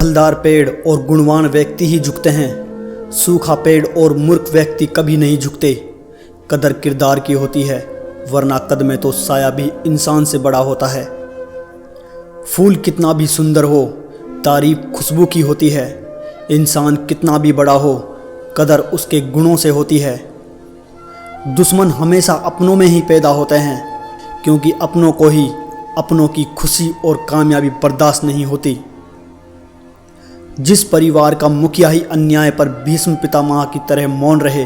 फलदार पेड़ और गुणवान व्यक्ति ही झुकते हैं। सूखा पेड़ और मूर्ख व्यक्ति कभी नहीं झुकते। कदर किरदार की होती है, वरना कद में तो साया भी इंसान से बड़ा होता है। फूल कितना भी सुंदर हो, तारीफ खुशबू की होती है। इंसान कितना भी बड़ा हो, कदर उसके गुणों से होती है। दुश्मन हमेशा अपनों में ही पैदा होते हैं, क्योंकि अपनों को ही अपनों की खुशी और कामयाबी बर्दाश्त नहीं होती। जिस परिवार का मुखिया ही अन्याय पर भीष्म पितामह की तरह मौन रहे,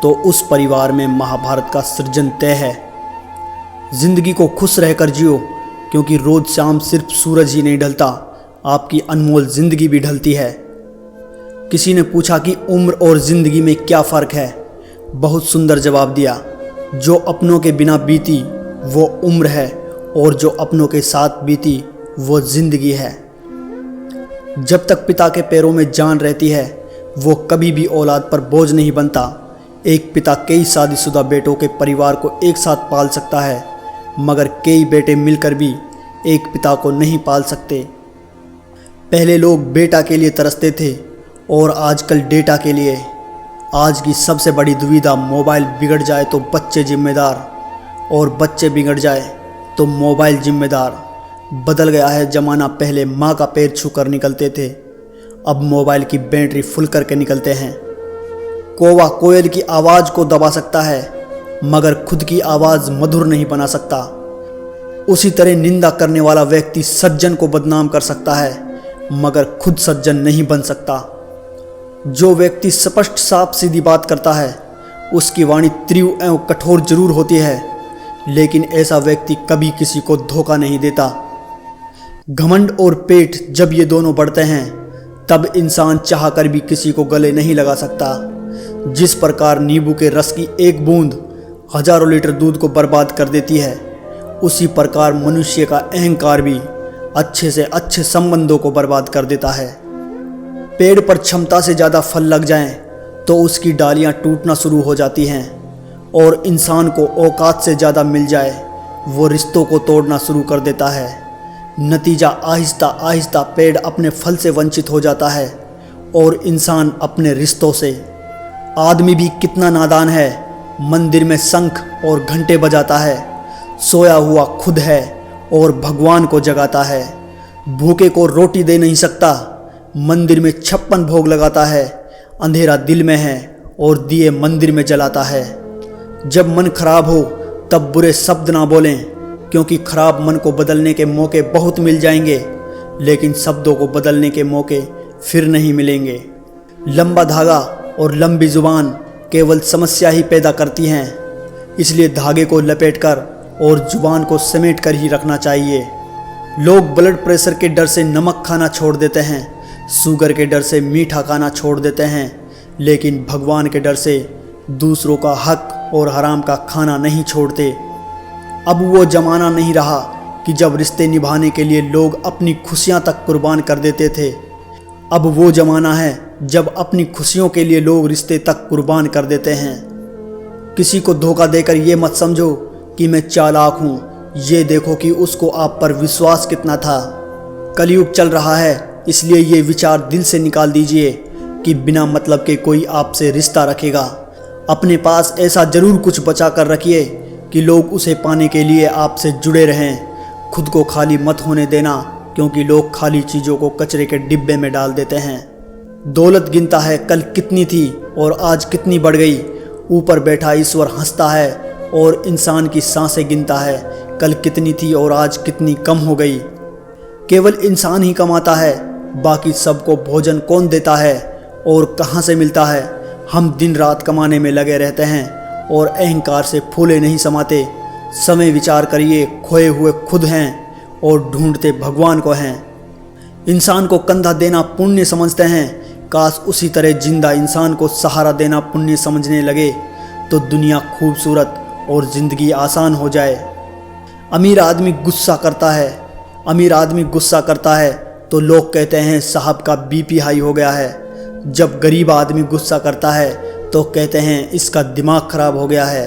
तो उस परिवार में महाभारत का सृजन तय है। जिंदगी को खुश रहकर जियो, क्योंकि रोज शाम सिर्फ सूरज ही नहीं ढलता, आपकी अनमोल जिंदगी भी ढलती है। किसी ने पूछा कि उम्र और जिंदगी में क्या फ़र्क है। बहुत सुंदर जवाब दिया, जो अपनों के बिना बीती वो उम्र है, और जो अपनों के साथ बीती वो जिंदगी है। जब तक पिता के पैरों में जान रहती है, वो कभी भी औलाद पर बोझ नहीं बनता। एक पिता कई शादीशुदा बेटों के परिवार को एक साथ पाल सकता है, मगर कई बेटे मिलकर भी एक पिता को नहीं पाल सकते। पहले लोग बेटा के लिए तरसते थे, और आजकल डेटा के लिए। आज की सबसे बड़ी दुविधा, मोबाइल बिगड़ जाए तो बच्चे जिम्मेदार, और बच्चे बिगड़ जाए तो मोबाइल जिम्मेदार। बदल गया है ज़माना, पहले माँ का पैर छूकर निकलते थे, अब मोबाइल की बैटरी फुल करके निकलते हैं। कौवा कोयल की आवाज़ को दबा सकता है, मगर खुद की आवाज़ मधुर नहीं बना सकता। उसी तरह निंदा करने वाला व्यक्ति सज्जन को बदनाम कर सकता है, मगर खुद सज्जन नहीं बन सकता। जो व्यक्ति स्पष्ट साफ सीधी बात करता है, उसकी वाणी तीव्र एवं कठोर जरूर होती है, लेकिन ऐसा व्यक्ति कभी किसी को धोखा नहीं देता। घमंड और पेट जब ये दोनों बढ़ते हैं, तब इंसान चाहकर भी किसी को गले नहीं लगा सकता। जिस प्रकार नींबू के रस की एक बूंद हजारों लीटर दूध को बर्बाद कर देती है, उसी प्रकार मनुष्य का अहंकार भी अच्छे से अच्छे संबंधों को बर्बाद कर देता है। पेड़ पर क्षमता से ज़्यादा फल लग जाएं, तो उसकी डालियां टूटना शुरू हो जाती हैं, और इंसान को औकात से ज़्यादा मिल जाए, वो रिश्तों को तोड़ना शुरू कर देता है। नतीजा आहिस्ता आहिस्ता पेड़ अपने फल से वंचित हो जाता है, और इंसान अपने रिश्तों से। आदमी भी कितना नादान है, मंदिर में शंख और घंटे बजाता है, सोया हुआ खुद है और भगवान को जगाता है। भूखे को रोटी दे नहीं सकता, मंदिर में 56 भोग लगाता है। अंधेरा दिल में है और दिए मंदिर में जलाता है। जब मन खराब हो तब बुरे शब्द ना बोलें, क्योंकि खराब मन को बदलने के मौके बहुत मिल जाएंगे, लेकिन शब्दों को बदलने के मौके फिर नहीं मिलेंगे। लंबा धागा और लंबी जुबान केवल समस्या ही पैदा करती हैं, इसलिए धागे को लपेटकर और जुबान को समेट कर ही रखना चाहिए। लोग ब्लड प्रेशर के डर से नमक खाना छोड़ देते हैं, शुगर के डर से मीठा खाना छोड़ देते हैं, लेकिन भगवान के डर से दूसरों का हक और हराम का खाना नहीं छोड़ते। अब वो ज़माना नहीं रहा कि जब रिश्ते निभाने के लिए लोग अपनी खुशियां तक कुर्बान कर देते थे। अब वो ज़माना है जब अपनी खुशियों के लिए लोग रिश्ते तक कुर्बान कर देते हैं। किसी को धोखा देकर ये मत समझो कि मैं चालाक हूँ, ये देखो कि उसको आप पर विश्वास कितना था। कलयुग चल रहा है, इसलिए ये विचार दिल से निकाल दीजिए कि बिना मतलब के कोई आपसे रिश्ता रखेगा। अपने पास ऐसा ज़रूर कुछ बचा कर रखिए कि लोग उसे पाने के लिए आपसे जुड़े रहें। खुद को खाली मत होने देना, क्योंकि लोग खाली चीज़ों को कचरे के डिब्बे में डाल देते हैं। दौलत गिनता है कल कितनी थी और आज कितनी बढ़ गई। ऊपर बैठा ईश्वर हंसता है और इंसान की सांसें गिनता है, कल कितनी थी और आज कितनी कम हो गई। केवल इंसान ही कमाता है, बाकी सबको भोजन कौन देता है और कहाँ से मिलता है। हम दिन रात कमाने में लगे रहते हैं और अहंकार से फूले नहीं समाते। समय विचार करिए, खोए हुए खुद हैं और ढूंढते भगवान को हैं। इंसान को कंधा देना पुण्य समझते हैं, काश उसी तरह जिंदा इंसान को सहारा देना पुण्य समझने लगे तो दुनिया खूबसूरत और ज़िंदगी आसान हो जाए। अमीर आदमी गुस्सा करता है तो लोग कहते हैं साहब का बीपी हाई हो गया है। जब गरीब आदमी गुस्सा करता है तो कहते हैं इसका दिमाग खराब हो गया है।